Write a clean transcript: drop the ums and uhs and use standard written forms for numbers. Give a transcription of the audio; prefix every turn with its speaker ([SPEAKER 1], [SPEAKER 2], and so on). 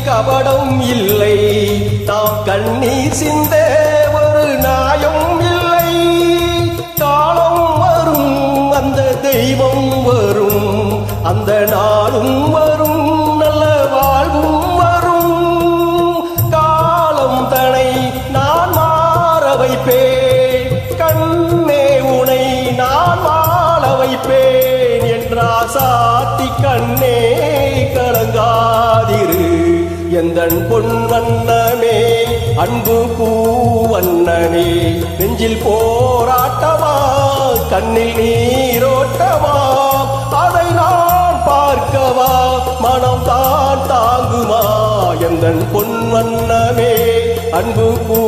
[SPEAKER 1] கபடம் இல்லை, நாம் கண்ணீர் சிந்த ஒரு நியாயம் இல்லை. காலம் வரும், அந்த தெய்வம் வரும், அந்த நாளும் வரும், நல்ல வாழ்வும் வரும். காலம் தனை நான் மாற வைப்பேன், கண்ணே உனை நான் வாழ வைப்பேன் என்றா சாத்தி கண்ணே கலங்காதிரு எந்தன் பொன் வண்ணமே அன்பு பூவண்ணமே. நெஞ்சில் போராட்டமா கண்ணில் நீரோட்டமா, அதை நான் பார்க்கவா மனம் தான் தாங்குமா எந்தன் பொன் வண்ணமே அன்பு பூ